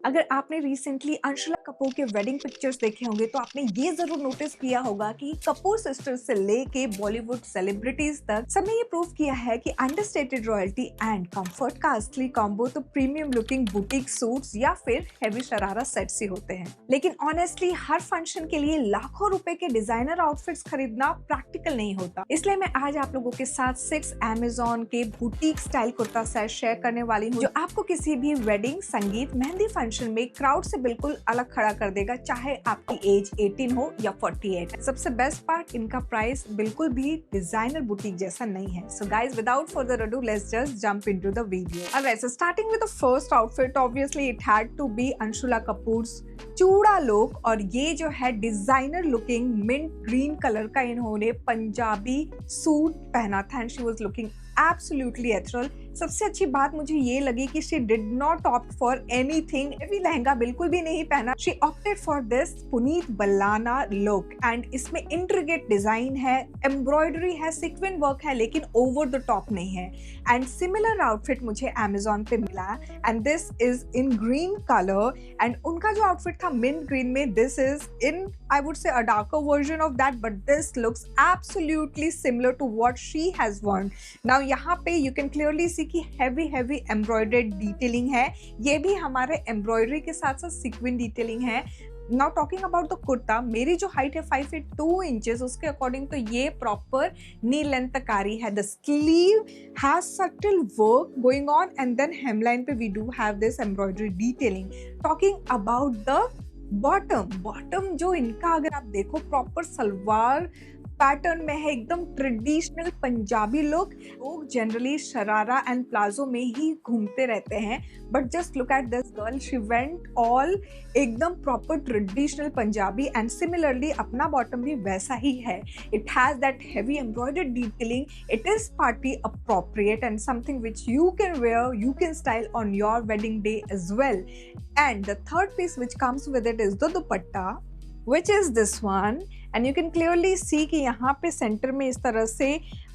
अगर आपने रिसेंटली अंशुला कपूर के वेडिंग पिक्चर्स देखे होंगे तो आपने ये जरूर नोटिस किया होगा कि कपूर सिस्टर्स से लेके बॉलीवुड सेलिब्रिटीज तक सबने ये प्रूव किया है कि अंडरस्टेटेड रॉयल्टी एंड कंफर्ट का असली कॉम्बो तो प्रीमियम लुकिंग बुटीक सूट्स या फिर हैवी शरारा सेट्स ही होते हैं। लेकिन ऑनेस्टली हर फंक्शन के लिए लाखों रुपए के डिजाइनर आउटफिट्स खरीदना प्रैक्टिकल नहीं होता। इसलिए मैं आज आप लोगों के साथ 6 अमेजोन के boutique style kurta set share करने वाली हूँ जो आपको किसी भी वेडिंग, संगीत, मेहंदी फंक्शन में क्राउड से बिल्कुल अलग खड़ा कर देगा, चाहे आपकी एज 18 हो या 48। सबसे बेस्ट पार्ट, इनका प्राइस बिल्कुल भी डिजाइनर बुटीक जैसा नहीं है। So guys, without further ado, let's just jump into the video. Alright, so starting with the first outfit, obviously it had to be Anshula Kapoor's chooda look. और ये जो है designer looking mint green colour का इन्होंने Punjabi suit पहना था and she was looking absolutely ethereal. सबसे अच्छी बात मुझे ये लगी कि she did not opt for anything, heavy lehenga बिल्कुल भी नहीं पहना। She opted for this Punit Balana look and इसमें इंट्रिकेट डिजाइन है, एम्ब्रॉयडरी है, सीक्वेंस वर्क है, लेकिन ओवर द टॉप नहीं है। एंड सिमिलर आउटफिट मुझे अमेजोन पे मिला and this is in green colour and उनका जो आउटफिट था मिंट ग्रीन में, this is in I would say a darker version of that, but this looks absolutely similar to what she has worn. Now यहाँ पे you can clearly see कि heavy embroidered detailing है। ये भी हमारे embroidery के साथ साथ sequin detailing है। Now talking about the kurta, मेरी जो हाइट है 5 feet 2 inches, उसके अकॉर्डिंग तो ये प्रॉपर नी लेंथ तक आ रही है। The sleeve has subtle work going on and then hemline पे we do have this embroidery detailing. Talking about the bottom जो इनका अगर आप देखो प्रॉपर सलवार पैटर्न में है, एकदम ट्रेडिशनल पंजाबी लुक। लोग जनरली शरारा एंड प्लाजो में ही घूमते रहते हैं, but just look at this girl, she went all एकदम proper traditional Punjabi and similarly अपना बॉटम भी वैसा ही है। It has that heavy embroidered detailing, it is party appropriate and something which you can wear, you can style on your wedding day as well. And the third piece which comes with it is the dupatta, which is this one and you can clearly see कि यहाँ पे centre में इस तरह से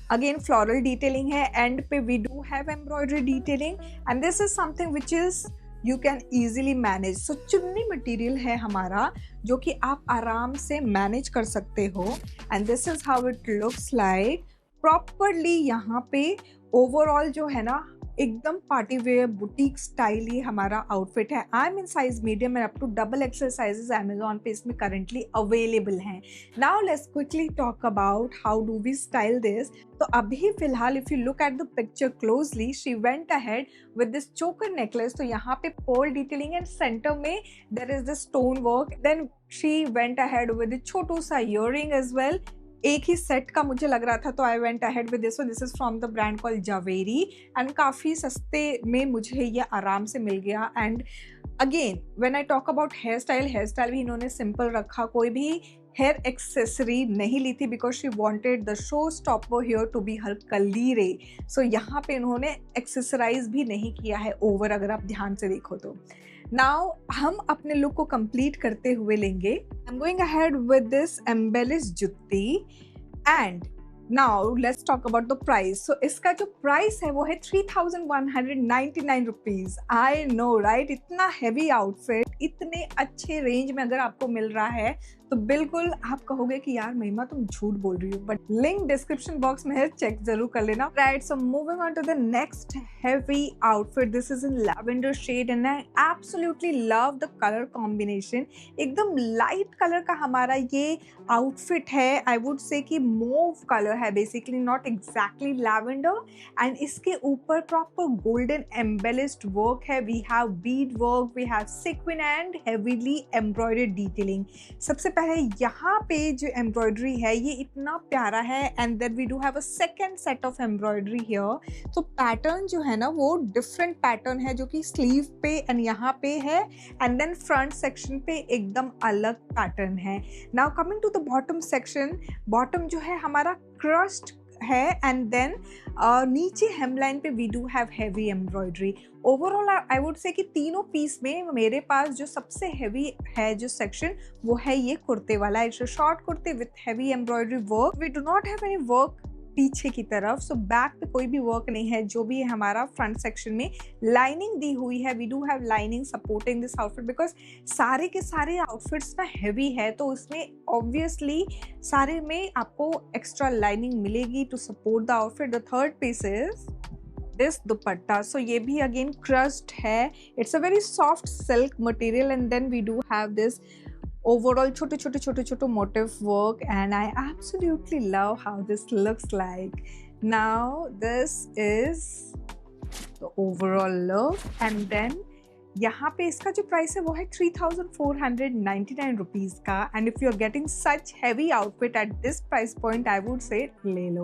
again floral detailing है, and पे we do have embroidery detailing and this is something which is you can easily manage. So चुन्नी मटेरियल है हमारा जो कि आप आराम से मैनेज कर सकते हो and this is how it looks like properly। यहाँ पे ओवरऑल जो है ना एकदम पार्टी वेयर बुटीक स्टाइल ही हमारा आउटफिट है। I am in size medium and up to double XL sizes Amazon पे इसमें करंटली अवेलेबल हैं। Now let's quickly talk about how do we style this. तो अभी फिलहाल if you look at the picture closely, she went ahead with this choker necklace. तो यहाँ पे pearl detailing and centre में there is this stone work. Then she went ahead with छोटू सा earring as well. एक ही set का मुझे लग रहा था तो I went ahead with this. This is from the brand call Zaveri and काफ़ी सस्ते में मुझे ये आराम से मिल गया। And again when I talk about hair style भी इन्होंने सिंपल रखा, कोई भी हेयर एक्सेसरी नहीं ली थी because she wanted the show stopper hair to be her kaleere. So यहाँ पे इन्होंने एक्सेसराइज भी नहीं किया है ओवर, अगर आप ध्यान से देखो तो। नाउ हम अपने लुक को कंप्लीट करते हुए लेंगे। I am going ahead with this embellish jutti and now let's talk about the price. So इसका जो प्राइस है वो है 3199 रुपीज। आई नो राइट, इतना हैवी आउटफिट इतने अच्छे रेंज में अगर आपको मिल रहा है तो बिल्कुल आप कहोगे कि यार महिमा तुम झूठ बोल रही हो, बट लिंक डिस्क्रिप्शन बॉक्स में है, चेक जरूर कर लेना। Right, so moving on to the next heavy outfit. This is in lavender shade and I absolutely love the colour combination. एकदम लाइट कलर का हमारा ये आउटफिट है। आई वुड से कि मूव कलर है basically, not exactly lavender. And इसके ऊपर proper golden embellished work है। We have bead work, we have sequins and heavily embroidered detailing. सबसे पहले यहाँ पे जो एम्ब्रॉयडरी है ये इतना प्यारा है and then we do have a second set of embroidery here. तो पैटर्न जो है ना वो डिफरेंट पैटर्न है जो कि स्लीव पे एंड यहाँ पे है एंड देन फ्रंट सेक्शन पे एकदम अलग पैटर्न है। Now coming to the bottom section, bottom जो है हमारा क्रस्ट है एंड देन नीचे हेमलाइन पे we do have heavy embroidery. Overall I would say कि तीनों पीस में मेरे पास जो सबसे हैवी है जो सेक्शन वो है ये कुर्ते वाला। इट्स अ शॉर्ट कुर्ते with heavy embroidery work. We do not have any work पीछे की तरफ। सो बैक पे कोई भी वर्क नहीं है, जो भी है हमारा फ्रंट सेक्शन में लाइनिंग दी हुई है। We do have lining supporting this outfit because सारे के सारे आउटफिट्स ना हैवी है, तो उसमें ऑब्वियसली सारे में आपको एक्स्ट्रा लाइनिंग मिलेगी to support the outfit. The third piece is this dupatta. So ये भी अगेन क्रस्ट है, it's a very soft silk material and then we do have this overall छोटे motif work and I absolutely love how this looks like. Now this is the overall look and then यहाँ पे इसका जो price है वो है 3,499 rupees का and if you are getting such heavy outfit at this price point I would say ले लो।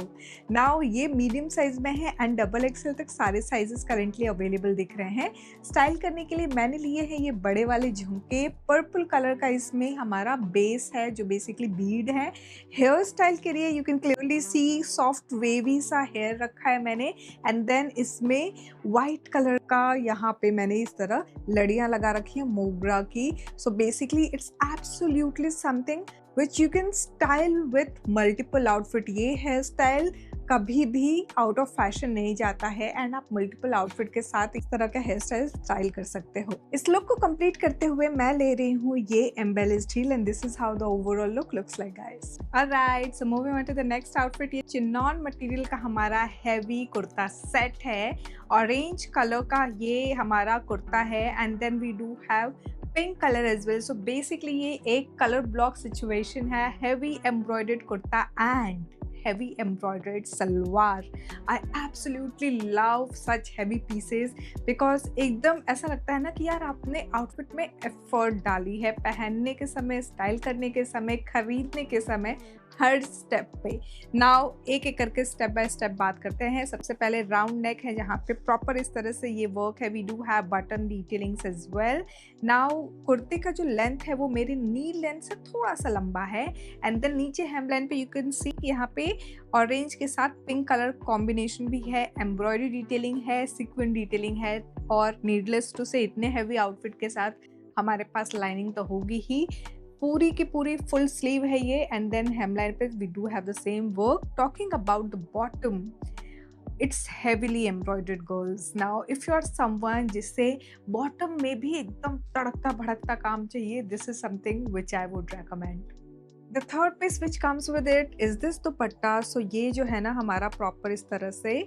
नाउ ये मीडियम साइज में है एंड डबल एक्सेल तक सारे साइजेस करेंटली अवेलेबल दिख रहे हैं। स्टाइल करने के लिए मैंने लिए हैं ये बड़े वाले झुमके, पर्पल कलर का इसमें हमारा बेस है जो बेसिकली बीड है। हेयर स्टाइल के लिए you can clearly see soft wavy सा हेयर रखा है मैंने एंड देन इसमें वाइट कलर का यहाँ पे मैंने इस तरह लड़ियाँ लगा रखी हैं मोगरा की। So basically it's absolutely something which you can style with multiple outfit. ये हेयर स्टाइल कभी भी आउट ऑफ फैशन नहीं जाता है एंड आप मल्टीपल आउटफिट के साथ इस तरह का हेयर स्टाइल कर सकते हो। इस लुक को कंप्लीट करते हुए मैं ले रही हूँ ये embellished heel and this is how the overall look looks like guys. Alright, so moving on to the next outfit. ये चिनॉन मटेरियल का हमारा हैवी कुर्ता सेट है, ऑरेंज कलर का ये हमारा कुर्ता है and then we do have pink colour as well. So basically ये एक कलर ब्लॉक सिचुएशन है, heavy embroidered kurta and heavy embroidered salwar. I absolutely love such heavy pieces because एकदम ऐसा लगता है ना कि यार आपने आउटफिट में एफर्ट डाली है, पहनने के समय, स्टाइल करने के समय, खरीदने के समय, हर स्टेप पे। नाउ एक एक करके स्टेप बाय स्टेप बात करते हैं। सबसे पहले राउंड नेक है जहाँ पे प्रॉपर इस तरह से ये वर्क है। We do have button detailings as well. Now कुर्ते का जो लेंथ है वो मेरी नी लेंथ से थोड़ा सा लंबा है एंड देन नीचे हेम लाइन पे यू कैन सी यहाँ पे ऑरेंज के साथ पिंक कलर कॉम्बिनेशन भी है, एम्ब्रॉयडरी डिटेलिंग है, सीक्वेंट डिटेलिंग है और नीडलेस टू से इतने हैवी आउटफिट के साथ हमारे पास लाइनिंग तो होगी ही। पूरी की पूरी फुल स्लीव है ये एंड देन हेमलाइन पे we do have the same work. Talking about the bottom, it's heavily embroidered girls. Now if you are someone जिससे बॉटम में भी एकदम तड़कता भड़कता काम चाहिए, this is something which I would recommend. The third piece which comes with it is this dupatta. So ये जो है ना हमारा प्रॉपर इस तरह से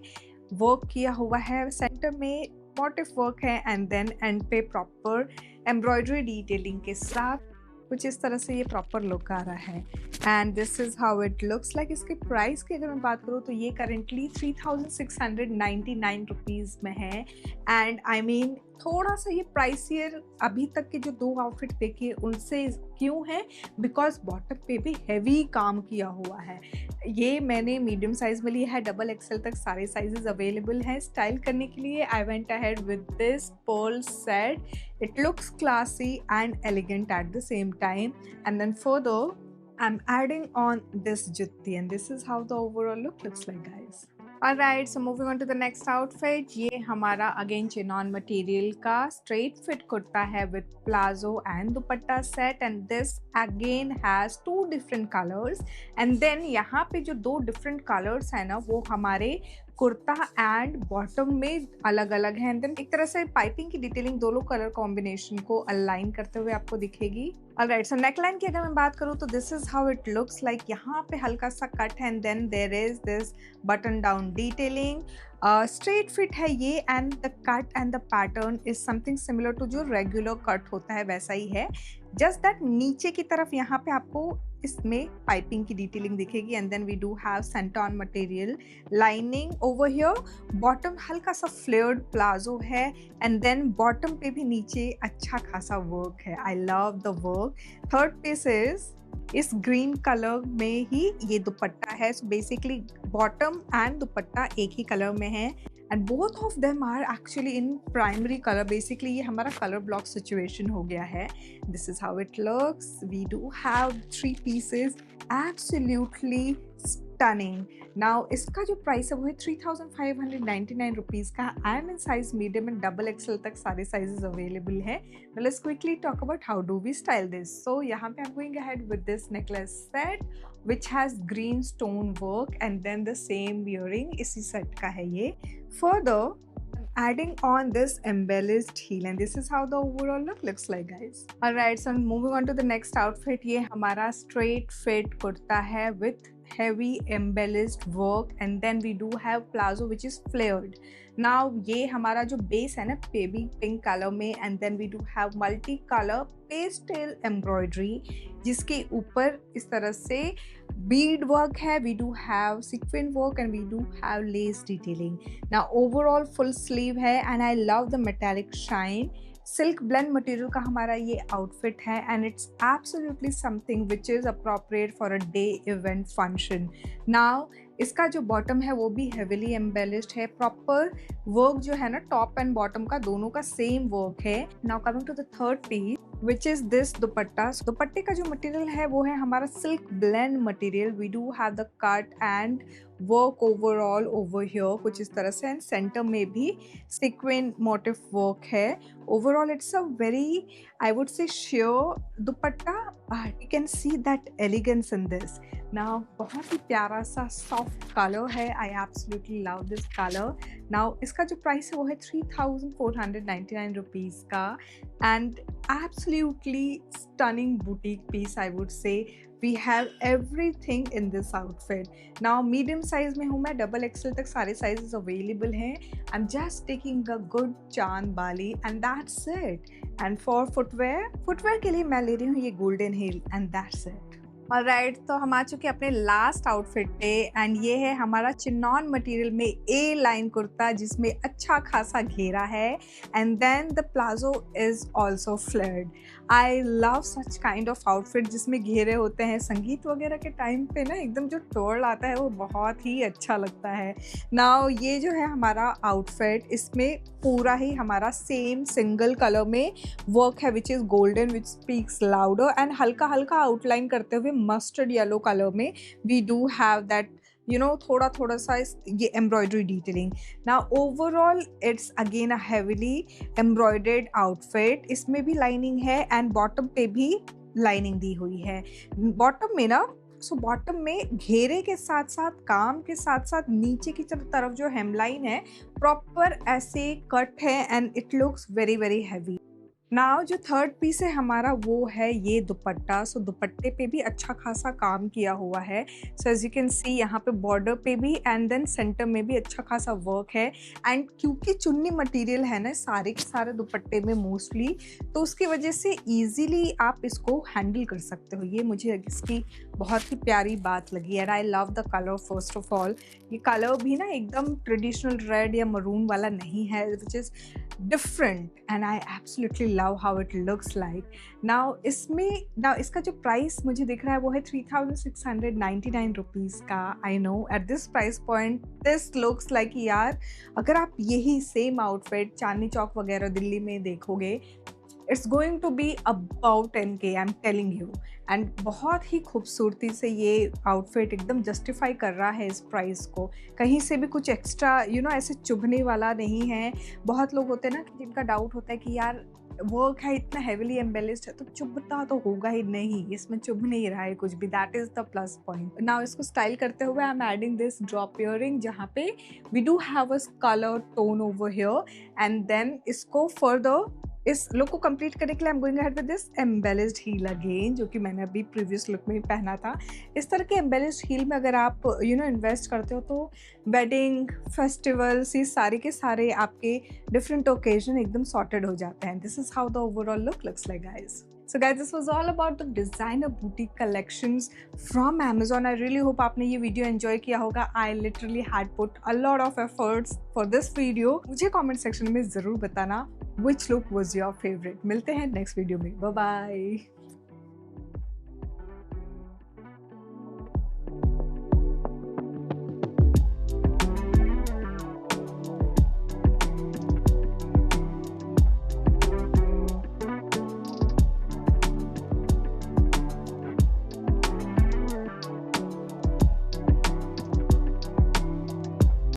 वर्क किया हुआ है, सेंटर में मोटिव वर्क है एंड देन एंड पे प्रॉपर एम्ब्रॉयडरी डिटेलिंग के साथ कुछ इस तरह से ये प्रॉपर लुक आ रहा है and this is how it looks like. इसके प्राइस की अगर मैं बात करूँ तो ये करेंटली 3,699 रुपीज़ में है एंड आई मीन थोड़ा सा ये प्राइसियर अभी तक के जो दो आउटफिट देखिए उनसे क्यों है, बिकॉज बॉटम पे भी हैवी काम किया हुआ है। ये मैंने मीडियम साइज में लिया है, डबल एक्सेल तक सारे साइजेस अवेलेबल हैं। स्टाइल करने के लिए I went ahead with this pearl set, it looks classy and elegant at the same time and then further I'm adding on this jutti and this is how the overall look looks like guys. Alright, so moving on to the next outfit. ये हमारा again chinon material का straight fit kurta है with palazzo and dupatta set and this again has 2 different colours and then यहाँ पे जो 2 different colours है ना वो हमारे कुर्ता एंड बॉटम में अलग अलग है एंड देन एक तरह से पाइपिंग की डिटेलिंग दोनों कलर कॉम्बिनेशन को अलाइन करते हुए आपको दिखेगी। ऑलराइट, सो नेकलाइन की अगर मैं बात करूँ तो this is how it looks like. यहाँ पे हल्का सा कट है and then there is this button down detailing. Straight fit है ये and the cut and the pattern is something similar to जो रेगुलर कट होता है वैसा ही है, जस्ट दैट नीचे की तरफ यहाँ पे आपको इसमें पाइपिंग की डिटेलिंग दिखेगी and then we do have santoon material lining over here. Bottom हल्का सा फ्लेयर्ड प्लाजो है एंड देन बॉटम पे भी नीचे अच्छा खासा वर्क है। I love the work. Third piece is इस ग्रीन कलर में ही ये दुपट्टा है। So basically bottom and dupatta एक ही कलर में है and both of them are actually in primary colour. Basically ये हमारा कलर ब्लॉक सिचुएशन हो गया है। This is how it looks. We do have 3 pieces, absolutely stunning. Now इसका जो प्राइस है वो है 3599 रुपीज़ का। I am in size medium and double XL तक सारे साइजेस अवेलेबल है। Let's quickly talk about how do we style this. So यहाँ पे I am going ahead with this necklace set which has green stone work and then the same earring इसी set का है ये। Further adding on this embellished heel and this is how the overall look looks like, guys. Alright, so moving on to the next outfit, ये हमारा straight fit kurta है with heavy embellished work and then we do have plazo which is flared. Now ये हमारा जो base है ना baby pink color में and then we do have multi color pastel embroidery जिसके ऊपर इस तरह से bead work है, we do have sequin work and we do have lace detailing. Now overall full sleeve है and I love the metallic shine. Silk blend material का हमारा ये आउटफिट है and it's absolutely something which is appropriate for a day event function. Now इसका जो bottom है वो भी हेविली एम्बेलिश्ड है। प्रॉपर वर्क जो है ना टॉप एंड बॉटम का दोनों का सेम वर्क है। Now coming to the third piece which is this dupatta. दुपट्टे का जो मटेरियल है वो है हमारा silk blend material. We do have the cut and work overall over here कुछ इस तरह से एंड सेंटर में भी सीक्वेंट मोटिव वर्क है। Overall it's a very I would say sheer dupatta but you can see that elegance in this. Now बहुत ही प्यारा सा सॉफ्ट कलर है। I absolutely love this colour. Now इसका जो प्राइस है वो है 3499 रुपीज़ का and absolutely stunning boutique piece I would say. We have everything in this outfit. Now medium size में हूँ मैं, डबल एक्सएल तक सारे साइजेस अवेलेबल हैं। I am just taking a good chand bali and that's it. And for footwear के लिए मैं ले रही हूँ ये golden heel and that's it. Alright, तो हम आ चुके हैं अपने लास्ट आउटफिट पे एंड ये है हमारा चिनॉन मटेरियल में ए लाइन कुर्ता जिसमें अच्छा खासा घेरा है and then the palazzo is also flared. I love such kind of outfit जिसमें घेरे होते हैं। संगीत वगैरह के टाइम पे ना एकदम जो टोड़ आता है वो बहुत ही अच्छा लगता है। नाउ ये जो है हमारा आउटफिट, इसमें पूरा ही हमारा सेम सिंगल कलर में वर्क है which is golden which speaks louder and हल्का हल्का आउटलाइन करते हुए मस्टर्ड येलो कलर में वी डू हैव दैट थोड़ा सा ये एम्ब्रॉयडरी डिटेलिंग। ना overall it's again a heavily embroidered outfit. इसमें भी लाइनिंग है एंड बॉटम पे भी लाइनिंग दी हुई है। बॉटम में ना बॉटम में घेरे के साथ साथ काम के साथ साथ नीचे की तरफ जो हेमलाइन है प्रॉपर ऐसे कट है and it looks very very heavy. Now जो थर्ड पीस है हमारा वो है ये दुपट्टा। दुपट्टे पे भी अच्छा खासा काम किया हुआ है। एज यू कैन सी यहाँ पे बॉर्डर पे भी एंड देन सेंटर में भी अच्छा खासा वर्क है एंड क्योंकि चुन्नी मटेरियल है ना सारे के सारे दुपट्टे में मोस्टली, तो उसकी वजह से इजीली आप इसको हैंडल कर सकते हो। ये मुझे इसकी बहुत ही प्यारी बात लगी and I love the colour. First of all ये कलर भी ना एकदम ट्रेडिशनल रेड या मरून वाला नहीं है which is different and I absolutely love how it looks like. Now इसका जो प्राइस मुझे दिख रहा है वो है 3699 रुपीज़ का। I know at this price point this looks like यार अगर आप यही सेम आउटफिट चांदनी चौक वगैरह दिल्ली में देखोगे it's going to be about 10K, I am telling you. And बहुत ही खूबसूरती से ये आउटफिट एकदम जस्टिफाई कर रहा है इस प्राइस को। कहीं से भी कुछ एक्स्ट्रा ऐसे चुभने वाला नहीं है। बहुत लोग होते हैं ना जिनका डाउट होता है कि यार वर्क है इतना हेविली एम्बेलिस्ड है तो चुभता तो होगा ही नहीं, इसमें चुभ नहीं रहा है कुछ भी। That is the plus point. Now इसको स्टाइल करते हुए I am adding this drop earring जहाँ पे we do have a colour tone over here and then इसको फर्दर इस लुक को कंप्लीट करने के लिए I am going ahead with this embellished heel again जो कि मैंने अभी प्रीवियस लुक में पहना था। इस तरह के एम्बेलिस्ड हील में अगर आप इन्वेस्ट करते हो तो वेडिंग फेस्टिवल्स ये सारे के सारे आपके डिफरेंट ओकेजन एकदम सॉर्टेड हो जाते हैं। This is how the overall look looks like guys. So guys, this was all about the designer boutique collections from Amazon. I really hope आपने ये वीडियो एंजॉय किया होगा. I literally had put a lot of efforts for this video. मुझे comment section में ज़रूर बताना which look was your favorite. मिलते हैं नेक्स्ट वीडियो में. Bye bye.